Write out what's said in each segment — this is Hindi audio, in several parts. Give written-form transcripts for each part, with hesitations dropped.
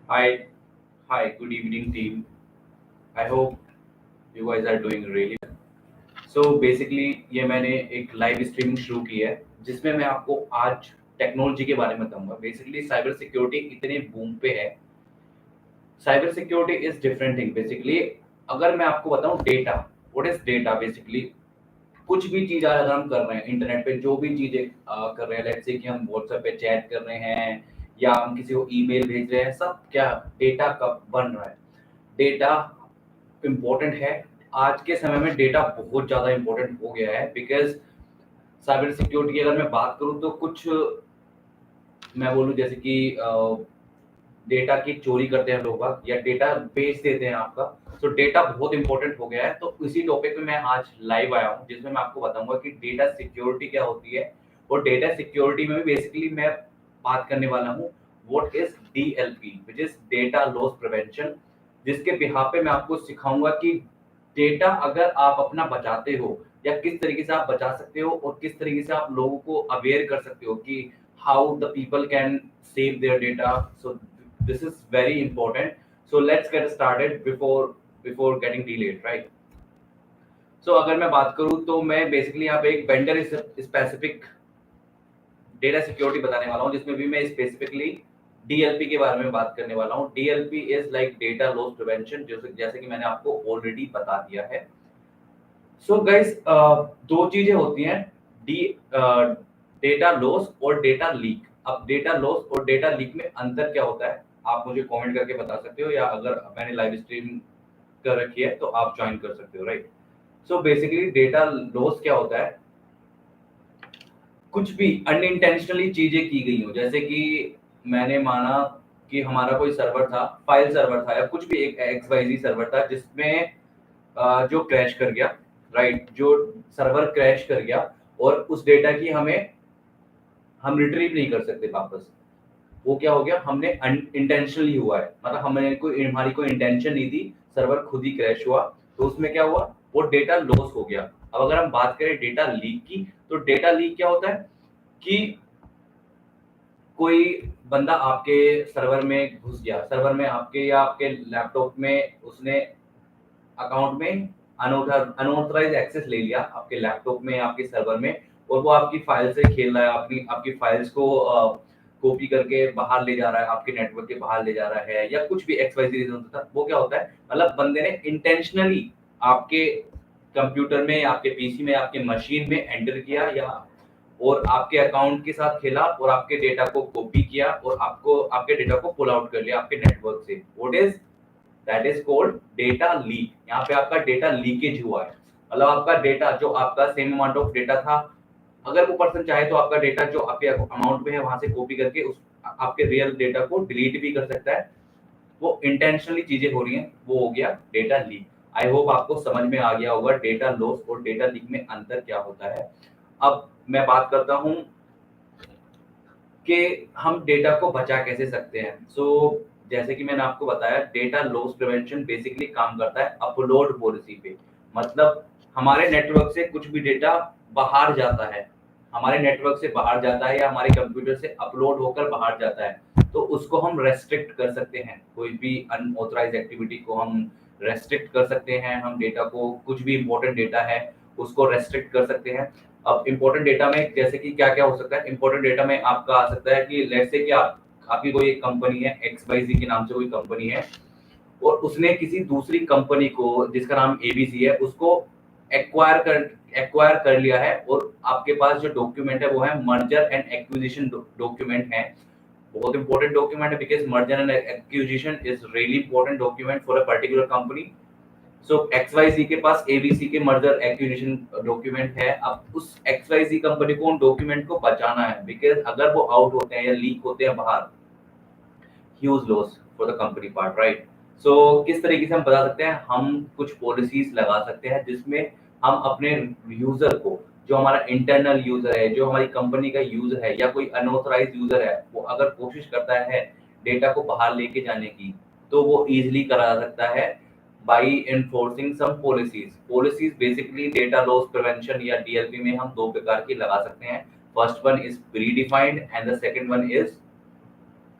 Hi, hi, good evening, team. I hope you guys are doing really well. So basically ये मैंने एक लाइव स्ट्रीमिंग शुरू की है जिसमें मैं आपको आज टेक्नोलॉजी के बारे में बताऊंगा। बेसिकली साइबर सिक्योरिटी इतने बूम पे है। Cyber security is different thing. Basically अगर मैं आपको बताऊं data, what is data basically, कुछ भी चीज आज अगर हम कर रहे हैं इंटरनेट पे, जो भी चीजें कर रहे हैं, लेट्स से कि हम व्हाट्सएप पे चैट कर रहे हैं या हम किसी को ईमेल भेज रहे हैं, सब क्या डेटा का बन रहा है। डेटा इम्पोर्टेंट है। आज के समय में डेटा बहुत ज़्यादा इम्पोर्टेंट हो गया है बिकॉज़ साइबर सिक्योरिटी की अगर मैं बात करूँ तो कुछ मैं बोलूँ जैसे कि डेटा की चोरी करते हैं लोग बाग या डेटा बेच देते हैं आपका। तो डेटा बहुत इम्पोर्टेंट हो गया है। तो इसी टॉपिक पे मैं आज लाइव आया हूँ जिसमें मैं आपको बताऊँगा कि डेटा सिक्योरिटी क्या होती है। और डेटा सिक्योरिटी में भी बेसिकली मैं बात करने वाला हूँ what is DLP which is data loss prevention, जिसके बिहाफ पे मैं आपको सिखाऊँगा कि डेटा अगर आप अपना बचाते हो या किस तरीके से आप बचा सकते हो और किस तरीके से आप लोगों को अवेयर कर सकते हो कि how the people can save their data. So this is very important. So let's get started before getting delayed, right? So अगर मैं बात करूँ तो मैं बेसिकली यहाँ पे एक वेंडर स्पेसिफिक डेटा सिक्योरिटी बताने वाला हूँ जिसमें भी मैं स्पेसिफिकली डीएलपी के बारे में बात करने वाला हूँ। DLP is like data loss prevention, जैसे जैसे कि मैंने आपको ऑलरेडी बता दिया है। सो गाइस दो चीजें होती हैं, डी डेटा लॉस और डेटा लीक। अब डेटा लॉस और डेटा लीक में अंतर क्या होता है आप मुझे कमेंट करके बता सकते हो, या अगर मैंने लाइव स्ट्रीम कर रखी है तो आप ज्वाइन कर सकते हो, right? So basically data loss क्या होता है, कुछ भी अनइंटेंशनली चीजें की गई हो, जैसे कि मैंने माना कि हमारा कोई सर्वर था, फाइल सर्वर था या कुछ भी एक एक्स वाई जी सर्वर था जिसमें जो क्रैश कर गया, राइट? जो सर्वर क्रैश कर गया और उस डेटा की हमें हम रिट्रीव नहीं कर सकते वापस। वो क्या हो गया, हमने इंटेंशनली हुआ है, मतलब हमारी कोई इंटेंशन नहीं थी, सर्वर खुद ही क्रैश हुआ। तो उसमें क्या हुआ, वो डेटा लॉस हो गया। अब अगर हम बात करें डेटा लीक की, तो डेटा लीक क्या होता है कि कोई बंदा आपके सर्वर में घुस गया, सर्वर में आपके या आपके लैपटॉप में उसने अकाउंट में अनऑथराइज एक्सेस ले लिया आपके लैपटॉप में, आपके सर्वर में, और वो आपकी फाइल से खेल रहा है, आपकी आपकी फाइल्स को कॉपी करके बाहर ले जा रहा है, आपके नेटवर्क के बाहर ले जा रहा है, या कुछ भी एक्स वाई रीजन होता है। वो क्या होता है, मतलब बंदे ने इंटेंशनली आपके कंप्यूटर में, आपके पीसी में, आपके मशीन में एंटर किया या और आपके अकाउंट के साथ खेला और आपके डेटा को कॉपी किया और आपको आपके डेटा को पुल आउट कर लिया आपके नेटवर्क से। What is that is called data leak. यहाँ पे आपका डेटा लीकेज हुआ है, मतलब आपका डेटा जो आपका सेम अमाउंट ऑफ डेटा था, अगर वो पर्सन चाहे तो आपका डेटा जो आपके अमाउंट में है वहां से कॉपी करके उस आपके रियल डेटा को डिलीट भी कर सकता है। वो इंटेंशनली चीजें हो रही हैं, वो हो गया डेटा लीक। आई होप आपको समझ में आ गया होगा डेटा लॉस और डेटा लीक में अंतर क्या होता है। अब मैं बात करता हूँ कि हम डेटा को बचा कैसे सकते हैं। जैसे कि मैंने आपको बताया, डेटा लॉस प्रिवेंशन बेसिकली काम करता है अपलोड पॉलिसी पे। मतलब हमारे नेटवर्क से कुछ भी डेटा बाहर जाता है, हमारे नेटवर्क से बाहर जाता है या हमारे कंप्यूटर से अपलोड होकर बाहर जाता है, तो उसको हम रेस्ट्रिक्ट कर सकते हैं। कोई भी अनऑथराइज एक्टिविटी को हम रेस्ट्रिक्ट कर सकते हैं। हम डेटा को, कुछ भी इंपॉर्टेंट डेटा है उसको रेस्ट्रिक्ट कर सकते हैं। अब इम्पोर्टेंट डेटा में जैसे कि क्या क्या हो सकता है, इम्पोर्टेंट डेटा में आपका आ सकता है कि लेट्स से कि आपकी कोई एक कंपनी है, एक्स वाई जी के नाम से कोई कंपनी है, और उसने किसी दूसरी कंपनी को जिसका नाम एबीसी है उसको एक्वायर कर एक्वायर कर लिया है, और आपके पास जो डॉक्यूमेंट है वो है मर्जर एंड एक्विजिशन डॉक्यूमेंट है। बहुत इंपॉर्टेंट डॉक्यूमेंट है because merger and acquisition is really important document for a particular company. So XYZ के पास ABC के मर्जर एक्विजिशन डॉक्यूमेंट है। अब उस XYZ कंपनी को उन डॉक्यूमेंट को बचाना है बिकॉज अगर वो आउट होते हैं या लीक होते हैं बाहर, huge loss for the company part, right? So किस तरीके से हम बता सकते हैं, हम कुछ पॉलिसीज लगा सकते हैं जिसमें हम अपने यूजर को, जो हमारा इंटरनल यूजर है, जो हमारी कंपनी का यूजर है या कोई अनऑथराइज यूजर है, वो अगर कोशिश करता है डेटा को बाहर लेके जाने की, तो वो इजीली करा सकता है by enforcing some policies। policies basically data loss prevention या DLP में हम दो प्रकार की लगा सकते हैं। First one is pre defined and the second one is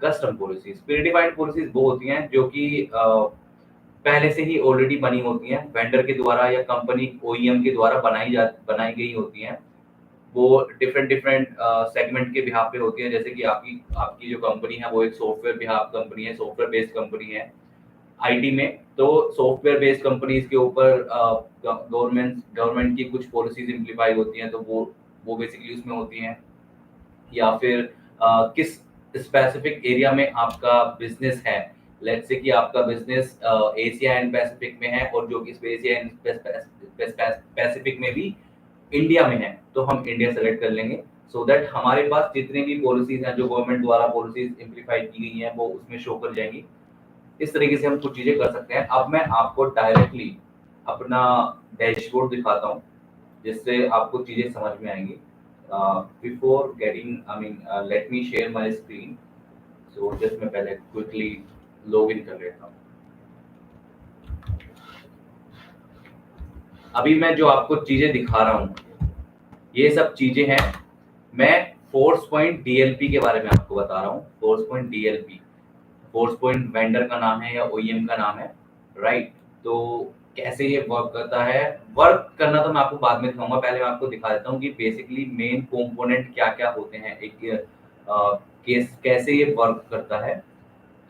custom policies, predefined policies वो होती हैं जो कि पहले से ही ऑलरेडी बनी होती हैं, वेंडर के द्वारा या कंपनी ओईएम के द्वारा बनाई गई होती हैं। वो डिफरेंट डिफरेंट सेगमेंट के बिहाफ पे होती है। जैसे कि आपकी आपकी जो कंपनी है वो एक सॉफ्टवेयर बिहाफ कंपनी है, सॉफ्टवेयर बेस्ड कंपनी है आईटी में। तो सॉफ्टवेयर बेस्ड कंपनीज के ऊपर गवर्नमेंट की कुछ पॉलिसीज इम्प्लीफाई होती हैं, तो वो बेसिकली उसमें होती हैं। या फिर किस स्पेसिफिक एरिया में आपका बिजनेस है। लेट्स से कि आपका बिजनेस एशिया एंड पैसिफिक में है, और जो कि एशिया एंड पैसिफिक में भी इंडिया में है, तो हम इंडिया सेलेक्ट कर लेंगे। सो दैट हमारे पास जितनी भी पॉलिसीज हैं जो गवर्नमेंट द्वारा पॉलिसीज इम्प्लीफाई की गई हैं वो उसमें शो कर जाएंगी। इस तरीके से हम कुछ चीजें कर सकते हैं। अब मैं आपको डायरेक्टली अपना डैशबोर्ड दिखाता हूँ, जिससे आपको चीजें समझ में आएंगी। Before getting I mean let me share my screen. So just मैं पहले क्विकली लॉग इन कर लेता हूँ। अभी मैं जो आपको चीजें दिखा रहा हूँ ये सब चीजें हैं। मैं फोर्स पॉइंट डीएलपी के बारे में आपको बता रहा हूँ। Force point DLP, force point vendor का नाम है या ओईएम का नाम है, राइट। तो कैसे ये वर्क करता है, वर्क करना तो मैं आपको बाद में दिखाऊंगा। पहले मैं आपको दिखा देता हूँ कि बेसिकली मेन कंपोनेंट क्या क्या होते हैं, एक केस कैसे ये वर्क करता है।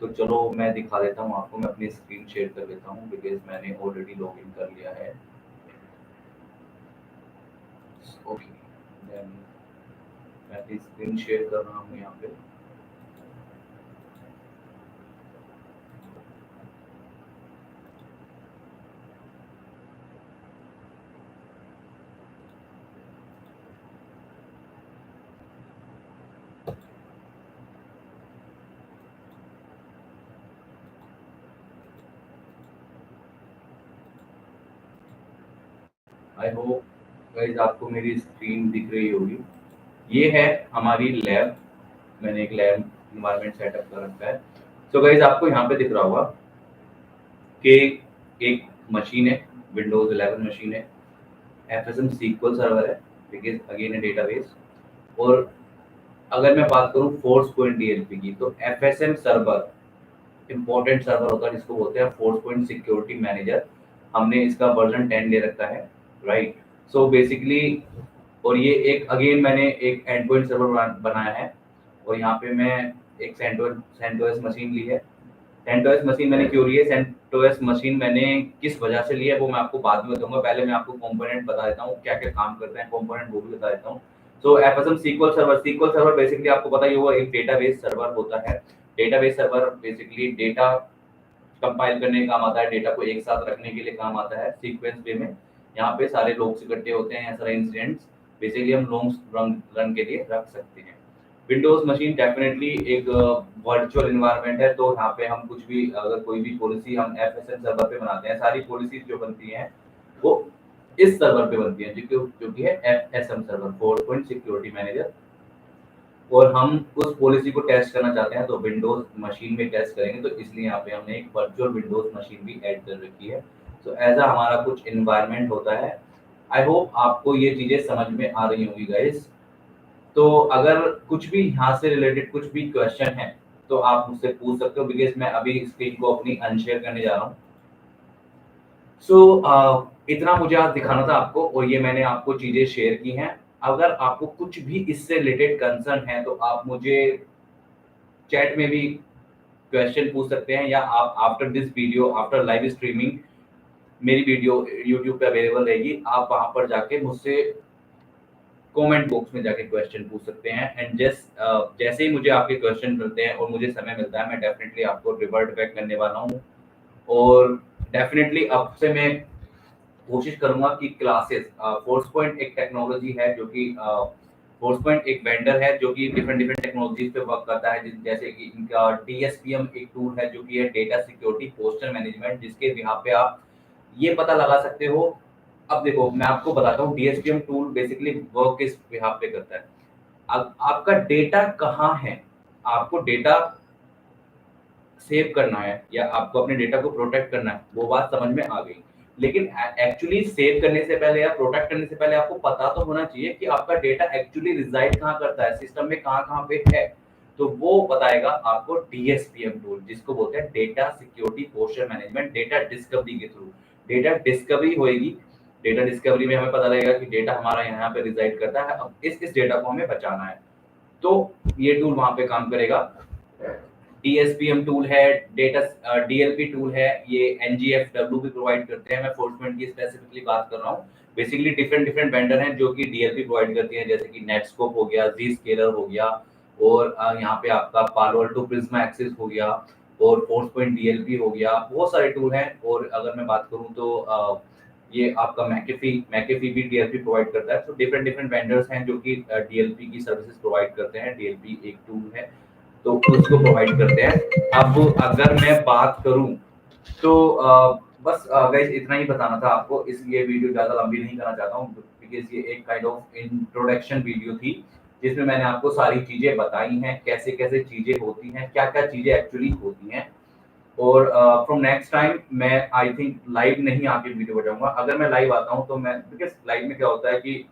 तो चलो मैं दिखा देता हूँ आपको। मैं अपनी स्क्रीन शेयर कर देता हूँ बिकॉज मैंने ऑलरेडी लॉग इन कर लिया है। ओके, देन मैं अपनी स्क्रीन शेयर कर रहा हूँ यहाँ पे। आई होप गाइस आपको मेरी स्क्रीन दिख रही होगी। ये है हमारी लैब। मैंने एक लैब इन्वायरमेंट सेटअप कर रखा है। सो गाइस आपको यहाँ पे दिख रहा होगा कि एक मशीन है, विंडोज 11 मशीन है, एफएसएम सीक्वल सर्वर है, बिकॉज अगेन ए डेटाबेस। और अगर मैं बात करूँ फोर्स पॉइंट डीएलपी की, तो एफएसएम सर्वर इंपॉर्टेंट सर्वर होता है जिसको बोलते हैं फोर्स पॉइंट सिक्योरिटी मैनेजर। हमने इसका वर्जन 10 दे रखा है, राइट। सो बेसिकली, और ये एक अगेन मैंने एक एंड पॉइंट सर्वर बनाया है। और यहाँ पे मैं एक सेंटोस मशीन ली है। सेंटोस मशीन मैंने क्यों ली है, सेंटोस मशीन मैंने किस वजह से ली है वो मैं आपको बाद में बताऊंगा। पहले मैं आपको कंपोनेंट बता देता हूँ क्या क्या काम करते हैं कंपोनेंट, वो भी बता देता हूँ। सो एफएसएम सीक्वल सर्वर बेसिकली आपको पता ही होगा एक डेटाबेस सर्वर होता है। Database server basically data compile करने का काम आता है, डेटा को एक साथ रखने के लिए काम आता है सीक्वेंस वे में। यहाँ पे सारे लोग इकट्ठे होते हैं, सारे इंसिडेंट्स बेसिकली हम लॉन्ग रन के लिए रख सकते हैं। विंडोज मशीन डेफिनेटली एक वर्चुअल इन्वायरमेंट है, तो यहाँ पे हम कुछ भी अगर कोई भी पॉलिसी हम एफएसएम सर्वर पे बनाते हैं, सारी पॉलिसीज जो बनती हैं वो इस सर्वर पे बनती है जो कि है FSM server, force point security manager. और हम उस पॉलिसी को टेस्ट करना चाहते हैं तो विंडोज मशीन में टेस्ट करेंगे, तो इसलिए यहाँ पे हमने एक वर्चुअल विंडोज मशीन भी ऐड कर रखी है। तो ऐसा हमारा कुछ इन्वायरमेंट होता है। आई होप आपको ये चीजें समझ में आ रही होंगी गाइस। तो अगर कुछ भी यहाँ से रिलेटेड कुछ भी क्वेश्चन है तो आप मुझसे पूछ सकते हो, बिकॉज मैं अभी स्क्रीन को अपनी अनशेयर करने जा रहा हूँ। इतना मुझे आज दिखाना था आपको, और ये मैंने आपको चीजें शेयर की हैं। अगर आपको कुछ भी इससे रिलेटेड कंसर्न है तो आप मुझे चैट में भी क्वेश्चन पूछ सकते हैं, या आप after this video, after live streaming मेरी वीडियो यूट्यूब पे अवेलेबल रहेगी, आप वहां पर जाके मुझसे कमेंट बॉक्स में जाके क्वेश्चन पूछ सकते हैं। एंड जैसे ही मुझे आपके क्वेश्चन मिलते हैं और मुझे समय मिलता है मैं डेफिनेटली आपको रिवर्ट बैक करने वाला हूँ। और डेफिनेटली अब से मैं कोशिश करूंगा कि क्लासेस, फोर्स पॉइंट एक टेक्नोलॉजी है जो कि फोर्स पॉइंट एक वेंडर है जो कि डिफरेंट डिफरेंट टेक्नोलॉजीज पे वर्क करता है, जैसे कि इनका डीएसपीएम एक टूल है जो कि है डेटा सिक्योरिटी पोस्टर मैनेजमेंट, जिसके यहाँ पे आप ये पता लगा सकते हो। अब देखो मैं आपको बताता हूँ डीएसपीएम टूल बेसिकली वर्क किस यहाँ पे करता है। अब आपका डेटा कहाँ है, आपको डेटा सेव करना है या आपको अपने डेटा को प्रोटेक्ट करना है, वो बात समझ में आ गई। लेकिन एक्चुअली सेव करने से पहले या प्रोटेक्ट करने से पहले आपको पता तो होना चाहिए कि आपका डेटा एक्चुअली रिजाइड कहाँ करता है, सिस्टम में कहाँ कहाँ पे है। तो वो बताएगा आपको डीएसपीएम टूल, जिसको बोलते हैं data security posture management, data discovery के थ्रू। डेटा डिस्कवरी होएगी, डेटा डिस्कवरी में हमें पता लगेगा कि डेटा हमारा यहाँ पे रिसाइड करता है, अब इस डेटा को हमें बचाना है, तो ये टूल वहां पे काम करेगा। डीएसपीएम टूल है, डेटा डीएलपी टूल है, ये एनजीएफडब्ल्यू भी प्रोवाइड करते हैं। मैं फोर्समेंट की स्पेसिफिकली बात कर रहा हूँ। बेसिकली डिफरेंट डिफरेंट वेंडर हैं जो कि डीएलपी प्रोवाइड करती हैं, जैसे कि नेटस्कोप हो गया, Zscaler हो गया, और यहाँ पे आपका पालो अल्टो प्रिज्मा एक्सिस हो गया, और फोर्स पॉइंट डीएलपी हो गया, बहुत सारे टूल हैं। और अगर मैं बात करूँ तो ये आपका मैकेफी भी डीएलपी प्रोवाइड करता है। तो डिफरेंट डिफरेंट वेंडर्स हैं जो कि डीएलपी की सर्विसेज प्रोवाइड करते हैं। डीएलपी एक टूल है, तो उसको प्रोवाइड करते हैं। अब अगर मैं बात करूं तो बस गाइस इतना ही बताना था आपको, इसलिए वीडियो ज़्यादा लंबी नहीं करना चाहता हूँ, बिकॉज़ ये एक काइंड ऑफ इंट्रोडक्शन वीडियो थी, जिसमें मैंने आपको सारी चीज़ें बताई हैं, कैसे-कैसे चीज़ें होती हैं, क्या-क्या चीज़ें एक्चुअली होती हैं। और फ्रॉम नेक्स्ट टाइम मैं आई थिंक लाइव नहीं आके वीडियो बनाऊँगा। अगर मैं लाइव आता हूँ तो मैं, बिकॉज़ लाइव में क्या होता है कि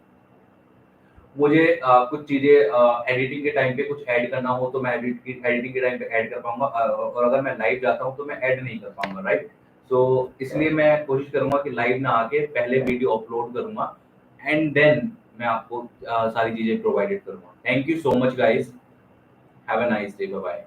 मुझे कुछ चीज़ें एडिटिंग के टाइम पे कुछ ऐड करना हो तो मैं एडिटिंग के टाइम पे ऐड कर पाऊँगा, और अगर मैं लाइव जाता हूँ तो मैं ऐड नहीं कर पाऊँगा, राइट? सो इसलिए मैं कोशिश करूँगा कि लाइव ना आके पहले वीडियो अपलोड करूँगा, एंड देन मैं आपको सारी चीज़ें प्रोवाइडेड करूँगा। Thank you so much guys, have a nice day, bye bye.